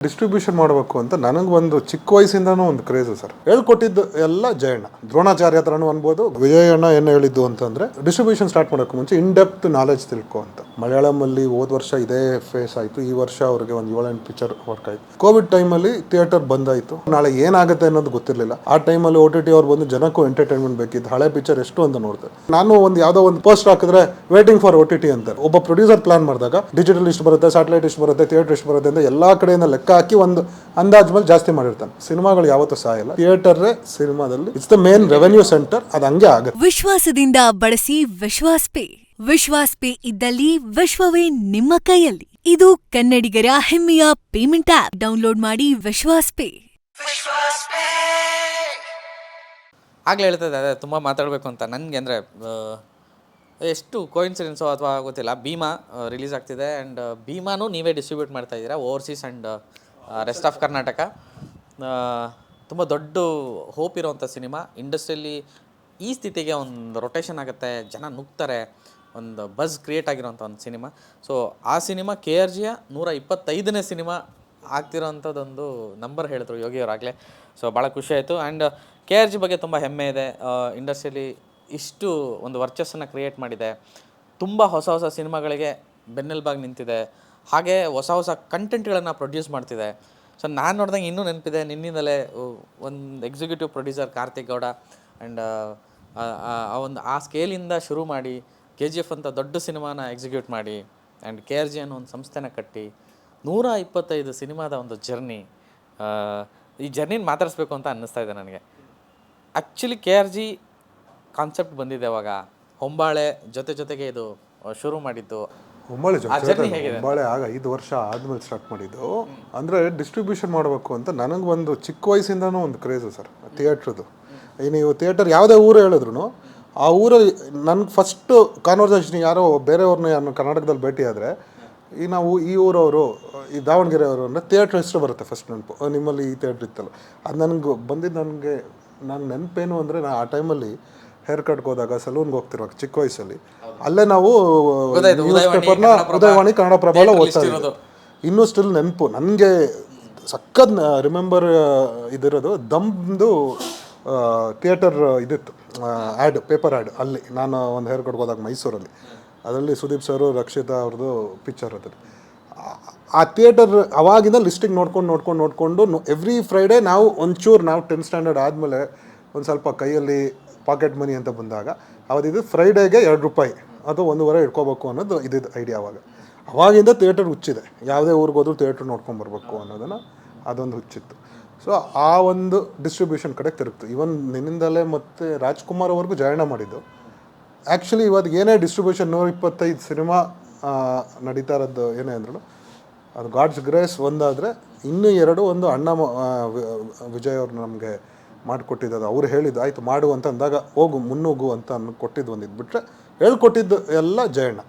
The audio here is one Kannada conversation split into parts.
ಡಿಸ್ಟ್ರಿಬ್ಯೂಷನ್ ಮಾಡಬೇಕು ಅಂತ ನನಗೆ ಒಂದು ಚಿಕ್ಕ ವಯಸ್ಸಿಂದನೂ ಒಂದು ಕ್ರೇಜು ಸರ್. ಹೇಳ್ಕೊಟ್ಟಿದ್ದು ಎಲ್ಲ ಜಯಣ್ಣ, ದ್ರೋಣಾಚಾರ್ಯ ಹತ್ರನೂ ಅನ್ಬೋದು. ವಿಜಯಣ್ಣ ಏನು ಹೇಳಿದ್ದು ಅಂತಂದ್ರೆ ಡಿಸ್ಟ್ರಿಬ್ಯೂಷನ್ ಸ್ಟಾರ್ಟ್ ಮಾಡೋಕೆ ಮುಂಚೆ ಇನ್ ಡೆಪ್ತ್ ನಾಲೆಜ್ ತಿಳ್ಕೊ ಅಂತ. ಮಲಯಾಳಮಲ್ಲಿ ಹೋದ ವರ್ಷ ಇದೇ ಫೇಸ್ ಆಯಿತು, ಈ ವರ್ಷ ಅವ್ರಿಗೆ ಒಂದು 7-8 ಪಿಕ್ಚರ್ ವರ್ಕ್ ಆಯಿತು. ಕೋವಿಡ್ ಟೈಮಲ್ಲಿ ಥಿಯೇಟರ್ ಬಂದಾಯಿತು, ನಾಳೆ ಏನಾಗುತ್ತೆ ಅನ್ನೋದು ಗೊತ್ತಿರಲಿಲ್ಲ. ಆ ಟೈಮಲ್ಲಿ OTT ಅವ್ರು ಬಂದು ಜನಕ್ಕೂ ಎಂಟರ್ಟೈನ್ಮೆಂಟ್ ಬೇಕಿತ್ತು. ಹಳೆ ಪಿಕ್ಚರ್ ಎಷ್ಟು ಅಂತ ನೋಡ್ತಾರೆ. ನಾನು ಒಂದು ಯಾವುದೋ ಒಂದು ಪೋಸ್ಟ್ ಹಾಕಿದ್ರೆ ವೇಟಿಂಗ್ ಫಾರ್ OTT ಅಂತಾರೆ. ಒಬ್ಬ ಪ್ರೊಡ್ಯೂಸರ್ ಪ್ಲಾನ್ ಮಾಡಿದಾಗ ಡಿಜಿಟಲ್ ಇಷ್ಟು ಬರುತ್ತೆ, ಸ್ಯಾಟಲೈಟ್ ಇಷ್ಟು ಬರುತ್ತೆ, ಥಿಯೇಟರ್ ಇಷ್ಟು ಬರುತ್ತೆ ಅಂತ ಎಲ್ಲ ಕಡೆಯಿಂದ ಲೆಕ್ಕ ಹಾಕಿ ಒಂದು ಅಂದಾಜ್ ಮೇಲೆ ಜಾಸ್ತಿ ಮಾಡಿರ್ತಾನೆ. ಸಿನಿಮಾಗಳು ಯಾವತ್ತೂ ಸಾಯಲ್ಲ. ಥಿಯೇಟರ್ ಸಿನಿಮಾದಲ್ಲಿ it's the main revenue centre. ಅದು ಹಂಗೆ ಆಗುತ್ತೆ. ವಿಶ್ವಾಸದಿಂದ ಬಳಸಿ ವಿಶ್ವಾಸ್ ಪೇ. ವಿಶ್ವಾಸ್ ಪೇ ಇದ್ದಲ್ಲಿ ವಿಶ್ವವೇ ನಿಮ್ಮ ಕೈಯಲ್ಲಿ. ಇದು ಕನ್ನಡಿಗರ ಹೆಮ್ಮೆಯ ಪೇಮೆಂಟ್ ಆಪ್. ಡೌನ್ಲೋಡ್ ಮಾಡಿ ವಿಶ್ವಾಸ್ ಪೇ. ಆಗಲೇ ಹೇಳ್ತದೆ ಅದೇ ತುಂಬ ಮಾತಾಡಬೇಕು ಅಂತ ನನಗೆ. ಅಂದರೆ ಎಷ್ಟು ಕೋಇನ್ಸಿಡೆನ್ಸೋ ಅಥವಾ ಗೊತ್ತಿಲ್ಲ, ಭೀಮಾ ರಿಲೀಸ್ ಆಗ್ತಿದೆ ಆ್ಯಂಡ್ ಭೀಮಾನು ನೀವೇ ಡಿಸ್ಟ್ರಿಬ್ಯೂಟ್ ಮಾಡ್ತಾ ಇದ್ದೀರಾ overseas and rest of Karnataka. ತುಂಬ ದೊಡ್ಡ ಹೋಪ್ ಇರೋವಂಥ ಸಿನಿಮಾ. ಇಂಡಸ್ಟ್ರಿಯಲ್ಲಿ ಈ ಸ್ಥಿತಿಗೆ ಒಂದು ರೊಟೇಷನ್ ಆಗುತ್ತೆ, ಜನ ನುಗ್ತಾರೆ, ಒಂದು ಬಜ್ ಕ್ರಿಯೇಟ್ ಆಗಿರೋಂಥ ಒಂದು ಸಿನಿಮಾ. ಸೊ ಆ ಸಿನಿಮಾ KRGಯ 125ನೇ ಸಿನಿಮಾ ಆಗ್ತಿರೋಂಥದ್ದೊಂದು ನಂಬರ್ ಹೇಳಿದ್ರು ಯೋಗಿಯವರಾಗಲೇ. ಸೊ ಭಾಳ ಖುಷಿ ಆಯಿತು. ಆ್ಯಂಡ್ KRG ಬಗ್ಗೆ ತುಂಬ ಹೆಮ್ಮೆ ಇದೆ. ಇಂಡಸ್ಟ್ರಿಯಲ್ಲಿ ಇಷ್ಟು ಒಂದು ವರ್ಚಸ್ಸನ್ನು ಕ್ರಿಯೇಟ್ ಮಾಡಿದೆ, ತುಂಬ ಹೊಸ ಹೊಸ ಸಿನಿಮಾಗಳಿಗೆ ಬೆನ್ನೆಲುಬಾಗಿ ನಿಂತಿದೆ, ಹಾಗೆ ಹೊಸ ಹೊಸ ಕಂಟೆಂಟ್ಗಳನ್ನು ಪ್ರೊಡ್ಯೂಸ್ ಮಾಡ್ತಿದೆ. ಸೊ ನಾನು ನೋಡಿದಂಗೆ ಇನ್ನೂ ನೆನಪಿದೆ, ನಿನ್ನಿಂದಲೇ ಒಂದು executive producer Karthik Gowda and ಆ ಸ್ಕೇಲಿಂದ ಶುರು ಮಾಡಿ KGF ಅಂತ ದೊಡ್ಡ ಸಿನಿಮಾನ ಎಕ್ಸಿಕ್ಯೂಟ್ ಮಾಡಿ ಆ್ಯಂಡ್ KRG ಅನ್ನೋ ಒಂದು ಸಂಸ್ಥೆನ ಕಟ್ಟಿ 125 ಸಿನಿಮಾದ ಒಂದು ಜರ್ನಿ. ಈ ಜರ್ನಿನ ಮಾತಾಡಿಸ್ಬೇಕು ಅಂತ ಅನ್ನಿಸ್ತಾ ಇದೆ ನನಗೆ. ಆ್ಯಕ್ಚುಲಿ KRG ಕಾನ್ಸೆಪ್ಟ್ ಬಂದಿದೆ ಅವಾಗ, ಹೊಂಬಾಳೆ ಜೊತೆಗೆ ಇದು ಶುರು ಮಾಡಿದ್ದು. ಹೊಂಬಾಳೆ ಆಗ 5 ವರ್ಷ ಆದ್ಮೇಲೆ ಸ್ಟಾರ್ಟ್ ಮಾಡಿದ್ದು. ಅಂದರೆ ಡಿಸ್ಟ್ರಿಬ್ಯೂಷನ್ ಮಾಡಬೇಕು ಅಂತ ನನಗೆ ಒಂದು ಚಿಕ್ಕ ವಯಸ್ಸಿಂದನೂ ಒಂದು ಕ್ರೇಜು ಸರ್ ಥಿಯೇಟ್ರದ್ದು. ನೀವು ಥಿಯೇಟರ್ ಯಾವುದೇ ಊರು ಹೇಳಿದ್ರು ಆ ಊರಲ್ಲಿ ನನಗೆ ಫಸ್ಟು ಕಾನ್ವರ್ಸೇಷನ್ ಯಾರೋ ಬೇರೆಯವ್ರನ್ನ ಯಾರು ಕರ್ನಾಟಕದಲ್ಲಿ ಭೇಟಿ ಆದರೆ ನಾವು ಈ ಊರವರು, ಈ ದಾವಣಗೆರೆಯವರು ಅಂದರೆ ಥಿಯೇಟ್ರ್ ಹೆಸರು ಬರುತ್ತೆ ಫಸ್ಟ್ ನೆನಪು. ನಿಮ್ಮಲ್ಲಿ ಈ ಥಿಯೇಟ್ರ್ ಇತ್ತಲ್ಲ, ಅದು ನನಗೆ ಬಂದಿದ್ದು. ನನ್ನ ನೆನಪೇನು ಅಂದರೆ, ನಾನು ಆ ಟೈಮಲ್ಲಿ ಹೇರ್ ಕಟ್ಗೆ ಹೋದಾಗ ಸಲೂನ್ಗೆ ಹೋಗ್ತಿರುವಾಗ ಚಿಕ್ಕ ವಯಸ್ಸಲ್ಲಿ ಅಲ್ಲೇ ನಾವು ನ್ಯೂಸ್ ಪೇಪರ್ನ ಉದಯವಾಣಿ ಕನ್ನಡ ಪ್ರಭ ಎಲ್ಲ ಓದ್ತಾ ಇರೋದು. ಇನ್ನೂ ಸ್ಟಿಲ್ ನೆನಪು ನನಗೆ ಸಖತ್ ರಿಮೆಂಬರ್ ಇದಿರೋದು. ದಮ್ದು ಥಿಯೇಟರ್ ಇದಿತ್ತು, ಆ್ಯಡ್, ಪೇಪರ್ ಆ್ಯಡ್. ಅಲ್ಲಿ ನಾನು ಒಂದು ಹೇರ್ ಕಟ್ಗೆ ಹೋದಾಗ ಮೈಸೂರಲ್ಲಿ, ಅದರಲ್ಲಿ ಸುದೀಪ್ ಸರು ರಕ್ಷಿತಾ ಅವ್ರದ್ದು ಪಿಕ್ಚರ್ ಅದು. ಆ ಥಿಯೇಟರ್ ಅವಾಗಿಂದ ಲಿಸ್ಟಿಂಗ್ ನೋಡ್ಕೊಂಡು ಎವ್ರಿ ಫ್ರೈಡೇ ನಾವು ಒಂಚೂರು, ನಾವು 10th ಸ್ಟ್ಯಾಂಡರ್ಡ್ ಆದಮೇಲೆ ಒಂದು ಸ್ವಲ್ಪ ಕೈಯಲ್ಲಿ ಪಾಕೆಟ್ ಮನಿ ಅಂತ ಬಂದಾಗ ಅವತ್ತಿದ್ದು ಫ್ರೈಡೇಗೆ ₹2 ಅಥವಾ 1.5 ಇಟ್ಕೋಬೇಕು ಅನ್ನೋದು ಇದ್ದಿದ್ದು ಐಡಿಯಾ. ಅವಾಗಿಂದ ಥಿಯೇಟರ್ ಹುಚ್ಚಿದೆ. ಯಾವುದೇ ಊರಿಗೆ ಹೋದ್ರೂ ಥಿಯೇಟ್ರ್ ನೋಡ್ಕೊಂಬರ್ಬೇಕು ಅನ್ನೋದನ್ನು ಅದೊಂದು ಹುಚ್ಚಿತ್ತು. ಸೊ ಆ ಒಂದು ಡಿಸ್ಟ್ರಿಬ್ಯೂಷನ್ ಕಡೆ ತಿರುಗ್ತು. ಇವನ್ ನಿನ್ನಿಂದಲೇ ಮತ್ತು ರಾಜ್ಕುಮಾರ್ ಅವ್ರಿಗೂ ಜಯಣ್ಣ ಮಾಡಿದ್ದು. ಆ್ಯಕ್ಚುಲಿ ಇವತ್ತು ಏನೇ ಡಿಸ್ಟ್ರಿಬ್ಯೂಷನ್ 125 ಸಿನಿಮಾ ನಡೀತಾ ಇರೋದು ಏನೇ ಅಂದ್ರೂ ಅದು ಗಾಡ್ಸ್ ಗ್ರೇಸ್ ಒಂದಾದರೆ, ಇನ್ನೂ 2 ಒಂದು ಅಣ್ಣ ವಿಜಯ್ ಅವ್ರು ನಮಗೆ ಮಾಡಿಕೊಟ್ಟಿದ್ದು. ಅವ್ರು ಹೇಳಿದ್ದು ಆಯಿತು ಮಾಡು ಅಂತ ಅಂದಾಗ ಹೋಗು ಮುನ್ನುಗ್ಗು ಅಂತ ಕೊಟ್ಟಿದ್ದು ಒಂದು ಇದ್ಬಿಟ್ರೆ, ಹೇಳ್ಕೊಟ್ಟಿದ್ದು ಎಲ್ಲ ಜಯಣ್ಣ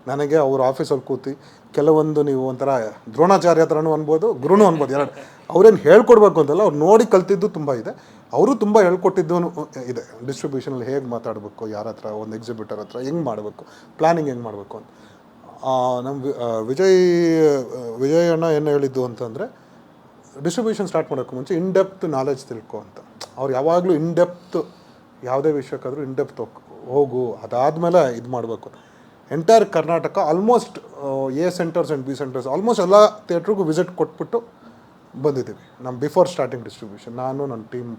ನನಗೆ. ಅವ್ರ ಆಫೀಸಲ್ಲಿ ಕೂತಿ ಕೆಲವೊಂದು ನೀವು ಒಂಥರ ದ್ರೋಣಾಚಾರ್ಯ ಹತ್ರನೂ ಅನ್ಬೋದು, ಗುರುನೂ ಅನ್ಬೋದು, ಎರಡು. ಅವ್ರೇನು ಹೇಳ್ಕೊಡ್ಬೇಕು ಅಂತಲ್ಲ, ಅವ್ರು ನೋಡಿ ಕಲ್ತಿದ್ದು ತುಂಬ ಇದೆ. ಅವರು ತುಂಬ ಹೇಳ್ಕೊಟ್ಟಿದ್ದು ಇದೆ. ಡಿಸ್ಟ್ರಿಬ್ಯೂಷನಲ್ಲಿ ಹೇಗೆ ಮಾತಾಡಬೇಕು, ಯಾರ ಹತ್ರ, ಒಂದು ಎಕ್ಸಿಬಿಟರ್ ಹತ್ರ ಹೆಂಗೆ ಮಾಡಬೇಕು, ಪ್ಲ್ಯಾನಿಂಗ್ ಹೆಂಗೆ ಮಾಡಬೇಕು ಅಂತ. ನಮ್ಮ ವಿಜಯಣ್ಣ ಏನು ಹೇಳಿದ್ದು ಅಂತಂದರೆ, ಡಿಸ್ಟ್ರಿಬ್ಯೂಷನ್ ಸ್ಟಾರ್ಟ್ ಮಾಡೋಕ್ಕೆ ಮುಂಚೆ ಇನ್ ಡೆಪ್ತ್ ನಾಲೆಜ್ ತಿಳ್ಕೊ ಅಂತ. ಅವ್ರು ಯಾವಾಗಲೂ ಇನ್ ಡೆಪ್ತ್, ಯಾವುದೇ ವಿಷಯಕ್ಕಾದರೂ ಇನ್ ಡೆಪ್ತ್ ಹೋಗು, ಅದಾದಮೇಲೆ ಇದು ಮಾಡಬೇಕು. Entire Karnataka almost A centres and B centres almost ಎಲ್ಲ ಥಿಯೇಟ್ರಿಗೂ ವಿಸಿಟ್ ಕೊಟ್ಬಿಟ್ಟು ಬಂದಿದ್ದೀವಿ ನಮ್ಮ ಬಿಫೋರ್ ಸ್ಟಾರ್ಟಿಂಗ್ ಡಿಸ್ಟ್ರಿಬ್ಯೂಷನ್. ನಾನು ನನ್ನ team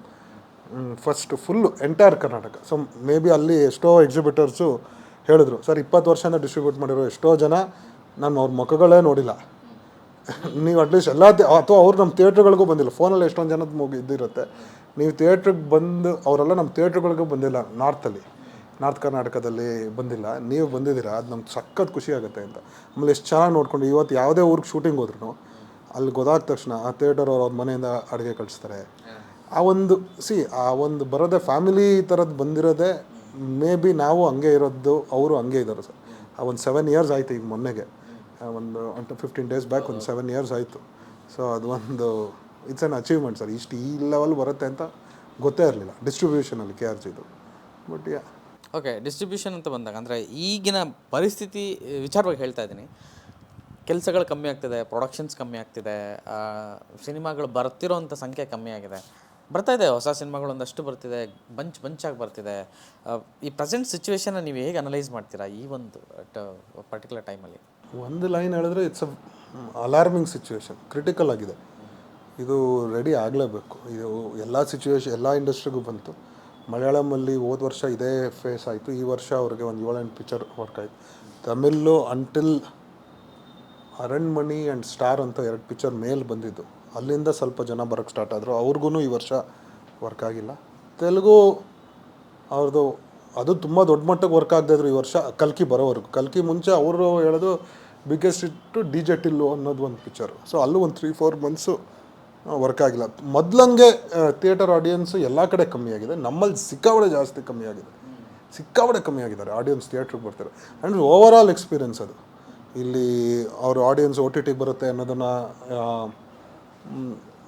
first full entire Karnataka. So may be ಅಲ್ಲಿ ಎಷ್ಟೋ ಎಕ್ಸಿಬಿಟರ್ಸು ಹೇಳಿದ್ರು, ಸರ್ 20 ವರ್ಷದಿಂದ ಡಿಸ್ಟ್ರಿಬ್ಯೂಟ್ ಮಾಡಿರೋ ಎಷ್ಟೋ ಜನ ನಾನು ಅವ್ರ ಮುಖಗಳೇ ನೋಡಿಲ್ಲ. ನೀವು ಅಟ್ಲೀಸ್ಟ್ ಎಲ್ಲ ಅಥವಾ ಅವ್ರು ನಮ್ಮ ಥಿಯೇಟ್ರ್ಗಳಿಗೂ ಬಂದಿಲ್ಲ. ಫೋನಲ್ಲಿ ಎಷ್ಟೊಂದು ಜನದ ಇದ್ದಿರುತ್ತೆ. ನೀವು ಥಿಯೇಟ್ರಿಗೆ ಬಂದು ಅವರೆಲ್ಲ ನಮ್ಮ ಥಿಯೇಟ್ರ್ಗಳಿಗೂ ಬಂದಿಲ್ಲ. ನಾರ್ತ್ ಕರ್ನಾಟಕದಲ್ಲಿ ಬಂದಿಲ್ಲ, ನೀವು ಬಂದಿದ್ದೀರಾ, ಅದು ನಮ್ಗೆ ಸಖತ್ ಖುಷಿ ಆಗುತ್ತೆ ಅಂತ. ಆಮೇಲೆ ಎಷ್ಟು ಚೆನ್ನಾಗಿ ನೋಡ್ಕೊಂಡು ಇವತ್ತು ಯಾವುದೇ ಊರಿಗೆ ಶೂಟಿಂಗ್ ಹೋದ್ರೂ ಅಲ್ಲಿ ಗೊತ್ತಾದ ತಕ್ಷಣ ಆ ಥಿಯೇಟರ್ ಅವ್ರ ಮನೆಯಿಂದ ಅಡುಗೆ ಕಳಿಸ್ತಾರೆ. ಆ ಒಂದು ಬರೋದೇ ಫ್ಯಾಮಿಲಿ ಥರದ್ದು ಬಂದಿರೋದೇ. ಮೇ ಬಿ ನಾವು ಹಂಗೆ ಇರೋದು, ಅವರು ಹಂಗೆ ಇದ್ದಾರೆ ಸರ್. ಒಂದು 7 years ಆಯಿತು ಈಗ ಮೊನ್ನೆಗೆ, ಒಂದು 15 days ಬ್ಯಾಕ್ ಒಂದು 7 years ಆಯಿತು. ಸೊ ಅದು ಒಂದು ಇಟ್ಸ್ ಆನ್ ಅಚೀವ್ಮೆಂಟ್ ಸರ್. ಈ ಲೆವೆಲ್ ಬರುತ್ತೆ ಅಂತ ಗೊತ್ತೇ ಇರಲಿಲ್ಲ ಡಿಸ್ಟ್ರಿಬ್ಯೂಷನಲ್ಲಿ KRGದು. ಬಟ್ ಓಕೆ, ಡಿಸ್ಟ್ರಿಬ್ಯೂಷನ್ ಅಂತ ಬಂದಾಗ ಅಂದರೆ ಈಗಿನ ಪರಿಸ್ಥಿತಿ ವಿಚಾರವಾಗಿ ಹೇಳ್ತಾ ಇದ್ದೀನಿ. ಕೆಲಸಗಳು ಕಮ್ಮಿ ಆಗ್ತಿದೆ, ಪ್ರೊಡಕ್ಷನ್ಸ್ ಕಮ್ಮಿ ಆಗ್ತಿದೆ, ಸಿನಿಮಾಗಳು ಬರ್ತಿರೋಂಥ ಸಂಖ್ಯೆ ಕಮ್ಮಿ ಆಗಿದೆ. ಬರ್ತಾ ಇದೆ ಹೊಸ ಸಿನಿಮಾಗಳು ಒಂದಷ್ಟು ಬರ್ತಿದೆ, ಬಂಚಾಗಿ ಬರ್ತಿದೆ. ಈ ಪ್ರೆಸೆಂಟ್ ಸಿಚುವೇಶನ್ನ ನೀವು ಹೇಗೆ ಅನಲೈಸ್ ಮಾಡ್ತೀರಾ ಈ ಒಂದು ಪರ್ಟಿಕ್ಯುಲರ್ ಟೈಮಲ್ಲಿ? ಒಂದು ಲೈನ್ ಹೇಳಿದ್ರೆ it's a alarming situation, critical ಆಗಿದೆ. ಇದು ರೆಡಿ ಆಗಲೇಬೇಕು. ಇದು ಎಲ್ಲ ಸಿಚುವೇಶನ್ ಎಲ್ಲ ಇಂಡಸ್ಟ್ರಿಗೂ ಬಂತು. ಮಲಯಾಳಮಲ್ಲಿ ಹೋದ ವರ್ಷ ಇದೇ ಫೇಸ್ ಆಯಿತು. ಈ ವರ್ಷ ಅವ್ರಿಗೆ ಒಂದು 7-8 ಪಿಕ್ಚರ್ ವರ್ಕ್ ಆಯಿತು. ತಮಿಳು ಅಂಟಿಲ್ ಅರಣ್ಮಣಿ ಆ್ಯಂಡ್ ಸ್ಟಾರ್ ಅಂತ 2 ಪಿಕ್ಚರ್ ಮೇಲೆ ಬಂದಿದ್ದು, ಅಲ್ಲಿಂದ ಸ್ವಲ್ಪ ಜನ ಬರೋಕ್ಕೆ ಸ್ಟಾರ್ಟ್ ಆದರು. ಅವ್ರಿಗೂ ಈ ವರ್ಷ ವರ್ಕ್ ಆಗಿಲ್ಲ. ತೆಲುಗು ಅವ್ರದ್ದು ಅದು ತುಂಬ ದೊಡ್ಡ ಮಟ್ಟಕ್ಕೆ ವರ್ಕ್ ಆಗದಿದ್ರು ಈ ವರ್ಷ ಕಲ್ಕಿ ಬರೋವರೆಗೂ. ಕಲ್ಕಿ ಮುಂಚೆ ಅವರು ಹೇಳೋದು ಬಿಗ್ಗೆಸ್ಟ್ ಇಟ್ಟು DJ ಟಿಲ್ಲು ಅನ್ನೋದು ಒಂದು ಪಿಕ್ಚರು. ಸೊ ಅಲ್ಲೂ ಒಂದು 3-4 ಮಂತ್ಸು ವರ್ಕ್ ಆಗಿಲ್ಲ. ಮೊದಲಂಗೆ ಥಿಯೇಟರ್ ಆಡಿಯನ್ಸು ಎಲ್ಲ ಕಡೆ ಕಮ್ಮಿ ಆಗಿದೆ. ನಮ್ಮಲ್ಲಿ ಸಿಕ್ಕಾಬಡೆ ಜಾಸ್ತಿ ಕಮ್ಮಿ ಆಗಿದೆ, ಸಿಕ್ಕಾಬಡೆ ಕಮ್ಮಿ ಆಗಿದ್ದಾರೆ ಆಡಿಯನ್ಸ್ ಥಿಯೇಟ್ರಿಗೆ ಬರ್ತಾರೆ. ಆ್ಯಂಡ್ ಓವರ್ ಆಲ್ ಎಕ್ಸ್ಪೀರಿಯನ್ಸ್ ಅದು. ಇಲ್ಲಿ ಅವ್ರ ಆಡಿಯನ್ಸ್ OTTಗೆ ಬರುತ್ತೆ ಅನ್ನೋದನ್ನು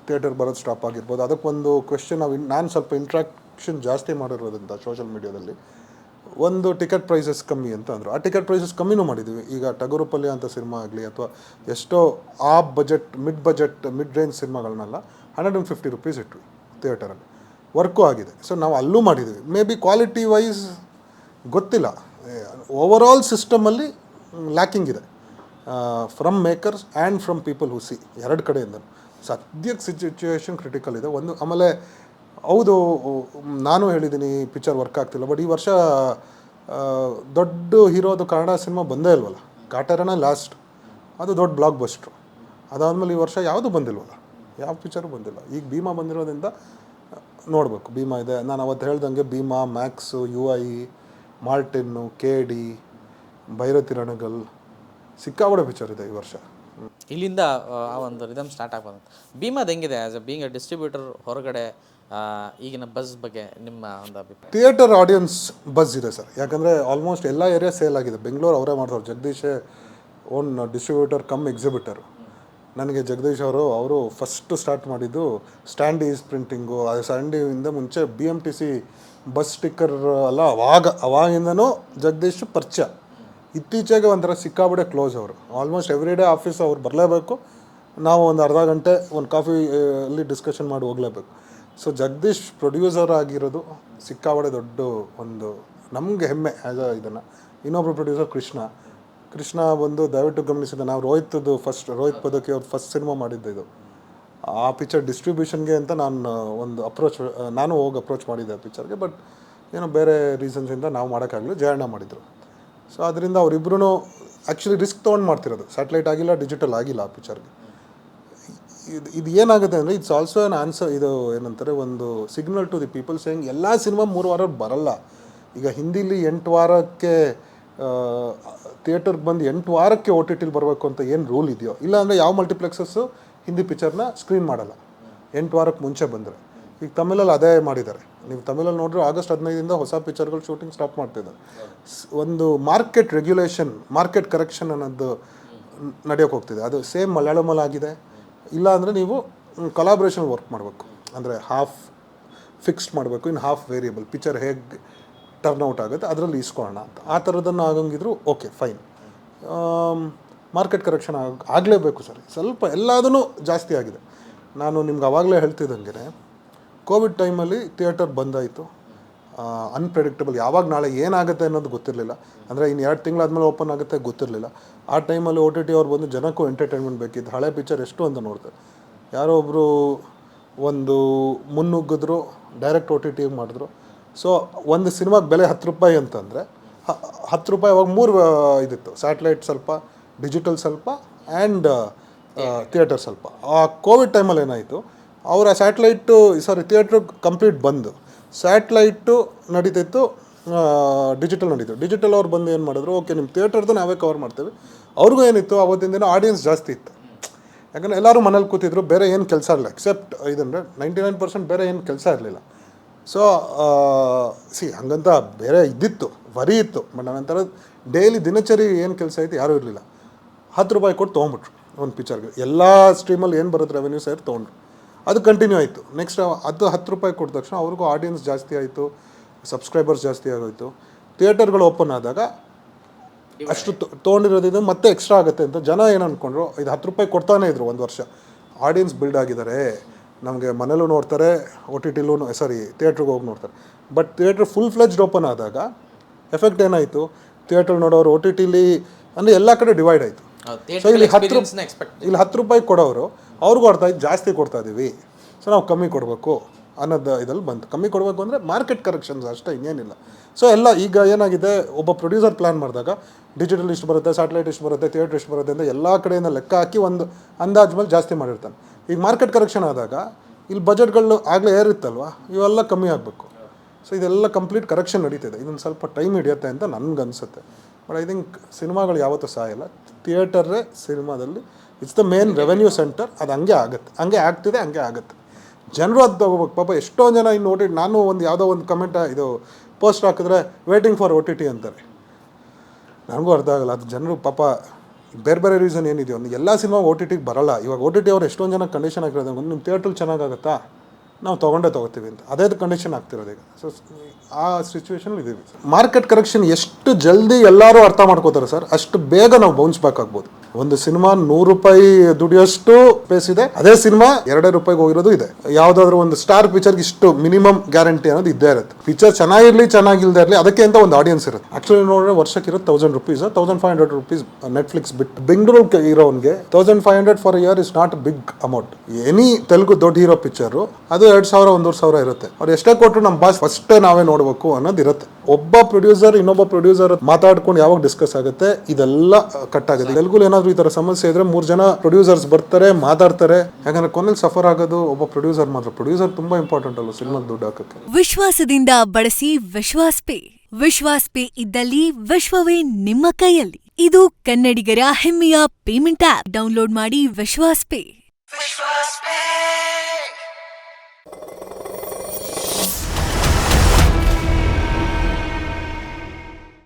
ಥಿಯೇಟರ್ ಬರೋದು ಸ್ಟಾಪ್ ಆಗಿರ್ಬೋದು. ಅದಕ್ಕೊಂದು ಕ್ವೆಶ್ಚನ್ ನಾನು ಸ್ವಲ್ಪ ಇಂಟ್ರಾಕ್ಷನ್ ಜಾಸ್ತಿ ಮಾಡಿರೋದ್ರಿಂದ ಸೋಷಲ್ ಮೀಡಿಯಾದಲ್ಲಿ ಒಂದು ಟಿಕೆಟ್ ಪ್ರೈಸಸ್ ಕಮ್ಮಿ ಅಂತ ಅಂದರು. ಆ ಟಿಕೆಟ್ ಪ್ರೈಸಸ್ ಕಮ್ಮಿನೂ ಮಾಡಿದ್ದೀವಿ. ಈಗ ಟಗರುಪಲ್ಯ ಅಂತ ಸಿನಿಮಾ ಆಗಲಿ ಅಥವಾ ಎಷ್ಟೋ ಆ ಬಜೆಟ್ ಮಿಡ್ ರೇಂಜ್ ಸಿನಿಮಾಗಳನ್ನೆಲ್ಲ 150 ರೂಪೀಸ್ ಇಟ್ವಿ ಥಿಯೇಟರಲ್ಲಿ, ವರ್ಕು ಆಗಿದೆ. ಸೊ ನಾವು ಅಲ್ಲೂ ಮಾಡಿದ್ದೀವಿ. ಮೇ ಬಿ ಕ್ವಾಲಿಟಿ ವೈಸ್ ಗೊತ್ತಿಲ್ಲ, ಓವರ್ ಆಲ್ ಸಿಸ್ಟಮಲ್ಲಿ ಲ್ಯಾಕಿಂಗ್ ಇದೆ from makers and from people who see, ಎರಡು ಕಡೆಯಿಂದ. ಸದ್ಯಕ್ಕೆ ಸಿಚುವೇಶನ್ ಕ್ರಿಟಿಕಲ್ ಇದೆ. ಒಂದು ಆಮೇಲೆ ಹೌದು, ನಾನು ಹೇಳಿದ್ದೀನಿ ಪಿಕ್ಚರ್ ವರ್ಕ್ ಆಗ್ತಿಲ್ಲ, ಬಟ್ ಈ ವರ್ಷ ದೊಡ್ಡ ಹೀರೋದು ಕನ್ನಡ ಸಿನಿಮಾ ಬಂದೇ ಇಲ್ವಲ್ಲ. ಕಾಟೇರನೇ ಲಾಸ್ಟ್, ಅದು ದೊಡ್ಡ ಬ್ಲಾಕ್ ಬಸ್ಟ್ರು. ಅದಾದಮೇಲೆ ಈ ವರ್ಷ ಯಾವುದೂ ಬಂದಿಲ್ವಲ್ಲ, ಯಾವ ಪಿಕ್ಚರು ಬಂದಿಲ್ಲ. ಈಗ ಭೀಮಾ ಬಂದಿರೋದ್ರಿಂದ ನೋಡಬೇಕು. ಭೀಮಾ ಇದೆ, ನಾನು ಅವತ್ತು ಹೇಳ್ದಂಗೆ Bhima, Max, UI, Martin, KD, Bhairathi Ranagal, ಸಿಕ್ಕಾಬಡೆ ಪಿಕ್ಚರ್ ಇದೆ ಈ ವರ್ಷ. ಇಲ್ಲಿಂದ ಆ ಒಂದು ರಿದಮ್ ಸ್ಟಾರ್ಟ್ ಆಗ್ಬೋದು. ಭೀಮಾದ ಹೆಂಗಿದೆ as a being A distributor ಹೊರಗಡೆ ಈಗಿನ ಬಸ್ ಬಗ್ಗೆ ನಿಮ್ಮ ಒಂದು ಅಭಿಪ್ರಾಯ? ಥಿಯೇಟರ್ ಆಡಿಯನ್ಸ್ ಬಸ್ ಇದೆ ಸರ್. ಯಾಕಂದರೆ ಆಲ್ಮೋಸ್ಟ್ ಎಲ್ಲ ಏರಿಯಾ ಸೇಲ್ ಆಗಿದೆ. ಬೆಂಗಳೂರು ಅವರೇ ಮಾಡ್ತಾರೆ, ಜಗದೀಶೇ ಓನ್ ಡಿಸ್ಟ್ರಿಬ್ಯೂಟರ್ ಕಮ್ ಎಕ್ಸಿಬಿಟರು. ನನಗೆ ಜಗದೀಶ್ ಅವರು ಫಸ್ಟು ಸ್ಟಾರ್ಟ್ ಮಾಡಿದ್ದು ಸ್ಟ್ಯಾಂಡೀಸ್ ಪ್ರಿಂಟಿಂಗು. ಅದು ಸ್ಟ್ಯಾಂಡಿಂದ ಮುಂಚೆ BMTC ಬಸ್ ಸ್ಟಿಕ್ಕರ್ ಎಲ್ಲ ಅವಾಗಿಂದನೂ ಜಗದೀಶ್ ಪರಿಚಯ. ಇತ್ತೀಚೆಗೆ ಒಂಥರ ಸಿಕ್ಕಾಬಿಡೆ ಕ್ಲೋಸ್ ಅವರು. ಆಲ್ಮೋಸ್ಟ್ ಎವ್ರಿ ಡೇ ಆಫೀಸ್ ಅವ್ರು ಬರಲೇಬೇಕು, ನಾವು ಒಂದು ಅರ್ಧ ಗಂಟೆ ಒಂದು ಕಾಫಿ ಅಲ್ಲಿ ಡಿಸ್ಕಷನ್ ಮಾಡಿ ಹೋಗಲೇಬೇಕು. ಸೊ ಜಗದೀಶ್ ಪ್ರೊಡ್ಯೂಸರ್ ಆಗಿರೋದು ಸಿಕ್ಕಾಬಡೆ ದೊಡ್ಡ ಒಂದು ನಮಗೆ ಹೆಮ್ಮೆ ಆ್ಯಸ್ ಅ ಇದನ್ನು. ಇನ್ನೊಬ್ಬರು ಪ್ರೊಡ್ಯೂಸರ್ ಕೃಷ್ಣ ಬಂದು ದಯವಿಟ್ಟು ಗಮನಿಸಿದ, ನಾವು ರೋಹಿತ್ ಪದಕಿ ಅವ್ರು ಫಸ್ಟ್ ಸಿನಿಮಾ ಮಾಡಿದ್ದು ಇದು. ಆ ಪಿಕ್ಚರ್ ಡಿಸ್ಟ್ರಿಬ್ಯೂಷನ್ಗೆ ಅಂತ ನಾನು ಹೋಗಿ ಅಪ್ರೋಚ್ ಮಾಡಿದ್ದೆ ಆ ಪಿಕ್ಚರ್ಗೆ. ಬಟ್ ಏನೋ ಬೇರೆ ರೀಸನ್ಸಿಂದ ನಾವು ಮಾಡೋಕ್ಕಾಗಲಿ, ಜಯಣ್ಣ ಮಾಡಿದರು. ಸೊ ಅದರಿಂದ ಅವರಿಬ್ಬರೂ ಆ್ಯಕ್ಚುಲಿ ರಿಸ್ಕ್ ತೊಗೊಂಡು ಮಾಡ್ತಿರೋದು. ಸ್ಯಾಟಲೈಟ್ ಆಗಿಲ್ಲ, ಡಿಜಿಟಲ್ ಆಗಿಲ್ಲ ಆ ಪಿಕ್ಚರ್ಗೆ. ಇದು ಏನಾಗುತ್ತೆ ಅಂದರೆ ಇಟ್ಸ್ ಆಲ್ಸೋ ಆನ್ ಆನ್ಸರ್. ಇದು ಏನಂತಾರೆ, ಒಂದು signal to the people saying ಎಲ್ಲ ಸಿನಿಮಾ 3 ವಾರ ಬರಲ್ಲ. ಈಗ ಹಿಂದಿಲಿ 8 ವಾರಕ್ಕೆ ಥಿಯೇಟರ್ಗೆ ಬಂದು 8 ವಾರಕ್ಕೆ OTTಲಿ ಬರಬೇಕು ಅಂತ ಏನು ರೂಲ್ ಇದೆಯೋ, ಇಲ್ಲಾಂದರೆ ಯಾವ ಮಲ್ಟಿಪ್ಲೆಕ್ಸಸ್ಸು ಹಿಂದಿ ಪಿಕ್ಚರ್ನ ಸ್ಕ್ರೀನ್ ಮಾಡಲ್ಲ 8 ವಾರಕ್ಕೆ ಮುಂಚೆ ಬಂದರೆ. ಈಗ ತಮಿಳಲ್ಲಿ ಅದೇ ಮಾಡಿದ್ದಾರೆ. ನೀವು ತಮಿಳಲ್ಲಿ ನೋಡಿದ್ರೆ ಆಗಸ್ಟ್ 15ರಿಂದ ಹೊಸ ಪಿಕ್ಚರ್ಗಳು ಶೂಟಿಂಗ್ ಸ್ಟಾಪ್ ಮಾಡ್ತಿದ್ದಾರೆ. ಒಂದು ಮಾರ್ಕೆಟ್ ರೆಗ್ಯುಲೇಷನ್, ಮಾರ್ಕೆಟ್ ಕರೆಕ್ಷನ್ ಅನ್ನೋದು ನಡೆಯೋಕ್ಕೆ ಹೋಗ್ತಿದೆ. ಅದು ಸೇಮ್ ಮಲಯಾಳಮಲ್ಲಿ ಆಗಿದೆ. ಇಲ್ಲ ಅಂದರೆ ನೀವು ಕೊಲಾಬ್ರೇಷನ್ ವರ್ಕ್ ಮಾಡಬೇಕು, ಅಂದರೆ ಹಾಫ್ ಫಿಕ್ಸ್ಡ್ ಮಾಡಬೇಕು, ಇನ್ನು ಹಾಫ್ ವೇರಿಯಬಲ್. ಪಿಕ್ಚರ್ ಹೇಗೆ ಟರ್ನ್ಔಟ್ ಆಗುತ್ತೆ ಅದರಲ್ಲಿ ಇಸ್ಕೊಳ್ಳೋಣ ಅಂತ. ಆ ಥರದನ್ನು ಆಗಂಗಿದ್ರು ಓಕೆ ಫೈನ್. ಮಾರ್ಕೆಟ್ ಕರೆಕ್ಷನ್ ಆಗಲೇಬೇಕು ಸರ್. ಸ್ವಲ್ಪ ಎಲ್ಲದೂ ಜಾಸ್ತಿ ಆಗಿದೆ. ನಾನು ನಿಮ್ಗೆ ಆವಾಗಲೇ ಹೇಳ್ತಿದ್ದಂಗೆ ಕೋವಿಡ್ ಟೈಮಲ್ಲಿ ಥಿಯೇಟರ್ ಬಂದಾಯಿತು. ಅನ್ಪ್ರೆಡಿಕ್ಟಬಲ್, ಯಾವಾಗ ನಾಳೆ ಏನಾಗುತ್ತೆ ಅನ್ನೋದು ಗೊತ್ತಿರಲಿಲ್ಲ. ಅಂದರೆ ಇನ್ನು 2 ತಿಂಗಳಾದ್ಮೇಲೆ ಓಪನ್ ಆಗುತ್ತೆ ಗೊತ್ತಿರಲಿಲ್ಲ. ಆ ಟೈಮಲ್ಲಿ OTT ಅವ್ರು ಬಂದು ಜನಕ್ಕೂ ಎಂಟರ್ಟೈನ್ಮೆಂಟ್ ಬೇಕಿದ್ದು. ಹಳೆ ಪಿಕ್ಚರ್ ಎಷ್ಟು ಅಂತ ನೋಡ್ತಾರೆ. ಯಾರೋ ಒಬ್ಬರು ಒಂದು ಮುನ್ನುಗ್ಗಿದ್ರು, ಡೈರೆಕ್ಟ್ OTT ಮಾಡಿದ್ರು. ಸೊ ಒಂದು ಸಿನಿಮಾಗೆ ಬೆಲೆ 10 ರೂಪಾಯಿ ಅಂತಂದರೆ 10 ರೂಪಾಯಿ ಅವಾಗ 3 ಇದಿತ್ತು, ಸ್ಯಾಟಲೈಟ್ ಸ್ವಲ್ಪ, ಡಿಜಿಟಲ್ ಸ್ವಲ್ಪ ಆ್ಯಂಡ್ ಥಿಯೇಟರ್ ಸ್ವಲ್ಪ. ಆ ಕೋವಿಡ್ ಟೈಮಲ್ಲಿ ಏನಾಯಿತು, ಅವರ ಥಿಯೇಟ್ರ್ ಕಂಪ್ಲೀಟ್ ಬಂದು ಸ್ಯಾಟ್ಲೈಟು ನಡೀತಿತ್ತು, ಡಿಜಿಟಲ್ ನಡೀತು. ಡಿಜಿಟಲ್ ಅವ್ರು ಬಂದು ಏನು ಮಾಡಿದ್ರು, ಓಕೆ ನಿಮ್ಮ ಥಿಯೇಟರ್ದು ನಾವೇ ಕವರ್ ಮಾಡ್ತೇವೆ. ಅವ್ರಿಗೂ ಏನಿತ್ತು, ಅವತ್ತಿನ ದಿನ ಆಡಿಯನ್ಸ್ ಜಾಸ್ತಿ ಇತ್ತು. ಯಾಕಂದರೆ ಎಲ್ಲರೂ ಮನೇಲಿ ಕೂತಿದ್ರು, ಬೇರೆ ಏನು ಕೆಲಸ ಇರಲಿಲ್ಲ. ಎಕ್ಸೆಪ್ಟ್ ಇದಂದರೆ 99% ಬೇರೆ ಏನು ಕೆಲಸ ಇರಲಿಲ್ಲ. ಸೊ ಹಂಗಂತ ಬೇರೆ ಇದ್ದಿತ್ತು, ವರಿ ಇತ್ತು. ಬಟ್ ನಾನಂತರ ಡೈಲಿ ದಿನಚರಿ ಏನು ಕೆಲಸ ಐತೆ ಯಾರೂ ಇರಲಿಲ್ಲ. 10 ರೂಪಾಯಿ ಕೊಟ್ಟು ತೊಗೊಂಬಿಟ್ರು ಒಂದು ಪಿಕ್ಚರ್ಗೆ. ಎಲ್ಲ ಸ್ಟ್ರೀಮಲ್ಲಿ ಏನು ಬರುತ್ತೆ ರೆವೆನ್ಯೂ ಸೇರಿ ತೊಗೊಂಡ್ರು. ಅದು ಕಂಟಿನ್ಯೂ ಆಯಿತು. ನೆಕ್ಸ್ಟ್ ಅದು 10 ರೂಪಾಯಿ ಕೊಟ್ಟ ತಕ್ಷಣ ಅವ್ರಿಗೂ ಆಡಿಯನ್ಸ್ ಜಾಸ್ತಿ ಆಯಿತು, ಸಬ್ಸ್ಕ್ರೈಬರ್ಸ್ ಜಾಸ್ತಿ ಆಗೋಯಿತು. ಥಿಯೇಟರ್ಗಳು ಓಪನ್ ಆದಾಗ ಅಷ್ಟು ತೊಗೊಂಡಿರೋದ್ರಿಂದ ಮತ್ತೆ ಎಕ್ಸ್ಟ್ರಾ ಆಗುತ್ತೆ ಅಂತ ಜನ ಏನು ಅಂದ್ಕೊಂಡ್ರು, ಇದು 10 ರೂಪಾಯಿ ಕೊಡ್ತಾನೆ ಇದ್ರು ಒಂದು ವರ್ಷ. ಆಡಿಯನ್ಸ್ ಬಿಲ್ಡ್ ಆಗಿದ್ದಾರೆ, ನಮಗೆ ಮನೇಲೂ ನೋಡ್ತಾರೆ, OTTಲೂ ಥಿಯೇಟ್ರಿಗೆ ಹೋಗಿ ನೋಡ್ತಾರೆ. But theatre full fledged open ಆದಾಗ ಎಫೆಕ್ಟ್ ಏನಾಯಿತು, ಥಿಯೇಟ್ರ್ ನೋಡೋರು OTTಲಿ ಅಂದರೆ ಎಲ್ಲ ಕಡೆ ಡಿವೈಡ್ ಆಯಿತು. ಸೊ ಇಲ್ಲಿ 10 ರೂಪಾಯಿ ಕೊಡೋರು ಅವ್ರಿಗೂ ಅರ್ಥ ಆಯ್ತು ಜಾಸ್ತಿ ಕೊಡ್ತಾ ಇದ್ದೀವಿ, ಸೊ ನಾವು ಕಮ್ಮಿ ಕೊಡಬೇಕು ಅನ್ನೋದು ಇದಲ್ಲಿ ಬಂತು. ಕಮ್ಮಿ ಕೊಡಬೇಕು ಅಂದರೆ ಮಾರ್ಕೆಟ್ ಕರೆಕ್ಷನ್ಸ್ ಅಷ್ಟೇ, ಇನ್ನೇನಿಲ್ಲ. ಸೊ ಎಲ್ಲ ಈಗ ಏನಾಗಿದೆ, ಒಬ್ಬ ಪ್ರೊಡ್ಯೂಸರ್ ಪ್ಲ್ಯಾನ್ ಮಾಡಿದಾಗ ಡಿಜಿಟಲ್ ಇಷ್ಟು ಬರುತ್ತೆ, ಸ್ಯಾಟಲೈಟ್ ಇಷ್ಟು ಬರುತ್ತೆ, ಥಿಯೇಟ್ರ್ ಇಷ್ಟು ಬರುತ್ತೆ ಅಂತ ಎಲ್ಲ ಕಡೆಯಿಂದ ಲೆಕ್ಕ ಹಾಕಿ ಒಂದು ಅಂದಾಜು ಮೇಲೆ ಜಾಸ್ತಿ ಮಾಡಿರ್ತಾನೆ. ಈಗ ಮಾರ್ಕೆಟ್ ಕರೆಕ್ಷನ್ ಆದಾಗ ಇಲ್ಲಿ ಬಜೆಟ್ಗಳು ಆಗಲೇ ಏರಿತ್ತಲ್ವ, ಇವೆಲ್ಲ ಕಮ್ಮಿ ಆಗಬೇಕು. ಸೊ ಇದೆಲ್ಲ ಕಂಪ್ಲೀಟ್ ಕರೆಕ್ಷನ್ ನಡೀತಿದೆ. ಇದೊಂದು ಸ್ವಲ್ಪ ಟೈಮ್ ಹಿಡಿಯುತ್ತೆ ಅಂತ ನನಗನ್ಸುತ್ತೆ. ಬಟ್ ಐ ಥಿಂಕ್ ಸಿನಿಮಾಗಳು ಯಾವತ್ತೂ ಸಾಯಲ್ಲ. ಥಿಯೇಟರೇ ಸಿನಿಮಾದಲ್ಲಿ it's the main revenue centre. ಅದು ಹಂಗೆ ಆಗುತ್ತೆ, ಹಂಗೆ ಆಗ್ತಿದೆ, ಹಂಗೆ ಆಗುತ್ತೆ. ಜನರು ಅದು ತಗೋಬೇಕು. ಪಾಪ ಎಷ್ಟೊಂದು ಜನ ಇನ್ನು OTT, ನಾನು ಒಂದು ಯಾವುದೋ ಒಂದು ಕಮೆಂಟ್ ಇದು ಪೋಸ್ಟ್ ಹಾಕಿದ್ರೆ ವೇಟಿಂಗ್ ಫಾರ್ OTT ಅಂತಾರೆ. ನನಗೂ ಅರ್ಥ ಆಗಲ್ಲ. ಅದು ಜನರು ಪಾಪ ಬೇರೆ ಬೇರೆ ರೀಸನ್ ಏನಿದೆಯೋ, ಒಂದು ಎಲ್ಲ ಸಿನಿಮಾಗೆ OTTಗೆ ಬರೋಲ್ಲ. ಇವಾಗ OTT ಅವ್ರು ಎಷ್ಟೊಂದು ಜನ ಕಂಡೀಷನ್ ಹಾಕಿರೋದು, ಒಂದು ನಿಮ್ಮ ಥಿಯೇಟ್ರಲ್ಲಿ ಚೆನ್ನಾಗಾಗುತ್ತಾ, ನಾವು ತೊಗೋತೀವಿ ಅಂತ, ಅದೇ ಕಂಡೀಷನ್ ಆಗ್ತಿರೋದು ಈಗ. ಸೊ ಆ ಸಿಚುವೇಶನ್ ಇದೀವಿ. ಮಾರ್ಕೆಟ್ ಕರೆಕ್ಷನ್ ಎಷ್ಟು ಜಲ್ದಿ ಎಲ್ಲರೂ ಅರ್ಥ ಮಾಡ್ಕೋತಾರೆ ಸರ್, ಅಷ್ಟು ಬೇಗ ನಾವು ಬೌನ್ಸ್ ಬ್ಯಾಕ್ ಆಗ್ಬೋದು. ಒಂದು ಸಿನಿಮಾ 100 ರೂಪಾಯಿ ದುಡಿಯೋಷ್ಟು ಸ್ಪೇಸ್ ಇದೆ, ಅದೇ ಸಿನಿಮಾ 2 ರೂಪಾಯಿಗೆ ಹೋಗಿರೋದು ಇದೆ. ಯಾವುದಾದ್ರೂ ಒಂದು ಸ್ಟಾರ್ ಪಿಕ್ಚರ್ಗೆ ಇಷ್ಟು ಮಿನಿಮಮ್ ಗ್ಯಾರಂಟಿ ಅನ್ನೋದು ಇದ್ದೇ ಇರುತ್ತೆ. ಪಿಕ್ಚರ್ ಚೆನ್ನಾಗಿರಲಿ ಚೆನ್ನಾಗಿಲ್ಲದೆ ಇರಲಿ, ಅದಕ್ಕೆ ಅಂತ ಒಂದು ಆಡಿಯನ್ಸ್ ಇರುತ್ತೆ. ಆಕ್ಚುಲಿ ನೋಡಿದ್ರೆ ವರ್ಷಕ್ಕಿರೋದು 1000 ರೂಪೀಸ್, 1500 ರೂಪೀಸ್ ನೆಟ್ಫ್ಲಿಕ್ಸ್ ಬಿಟ್ಟು. ಬೆಂಗಳೂರು ಇರೋನ್ಗೆ 1500 for year is not big amount. Any Telugu ದೊಡ್ಡ ಹೀರೋ ಪಿಕ್ಚರು ಅದು 2000 1,500 ಇರುತ್ತೆ. ಅವ್ರು ಎಷ್ಟೇ ಕೊಟ್ಟರು ನಮ್ಮ ಬಾಸ್ ಫಸ್ಟೇ ನಾವೇ ನೋಡಬೇಕು ಅನ್ನೋದು ಇರುತ್ತೆ. ಒಬ್ಬ ಪ್ರೊಡ್ಯೂಸರ್ ಇನ್ನೊಬ್ಬ ಪ್ರೊಡ್ಯೂಸರ್ ಮಾತಾಡ್ಕೊಂಡು ಯಾವಾಗ ಡಿಸ್ಕಸ್ ಆಗುತ್ತೆ, ಇದೆಲ್ಲ ಕಟ್ ಆಗುತ್ತೆ. ತೆಲುಗು ಏನಾದರೂ ಈ ಥರ ಸಮಸ್ಯೆ ಇದ್ರೆ 3 ಜನ ಪ್ರೊಡ್ಯೂಸರ್ಸ್ ಬರ್ತಾರೆ, ಮಾತಾಡ್ತಾರೆ. ಯಾಕಂದ್ರೆ ಕೊನೆಯಲ್ಲಿ ಸಫರ್ ಆಗೋದು ಒಬ್ಬ ಪ್ರೊಡ್ಯೂಸರ್ ಮಾತ್ರ. ಪ್ರೊಡ್ಯೂಸರ್ ತುಂಬಾ ಇಂಪಾರ್ಟೆಂಟ್ ಅಲ್ಲ ಸಿನಿಮಾಗೆ ದುಡ್ಡು ಹಾಕಕ್ಕೆ. ವಿಶ್ವಾಸದಿಂದ ಬಳಸಿ ವಿಶ್ವಾಸ್ ಪೇ. ವಿಶ್ವಾಸ್ ಪೇ ಇದ್ದಲ್ಲಿ ವಿಶ್ವವೇ ನಿಮ್ಮ ಕೈಯಲ್ಲಿ. ಇದು ಕನ್ನಡಿಗರ ಹೆಮ್ಮೆಯ ಪೇಮೆಂಟ್ ಆಪ್. ಡೌನ್ಲೋಡ್ ಮಾಡಿ ವಿಶ್ವಾಸ್ ಪೇ.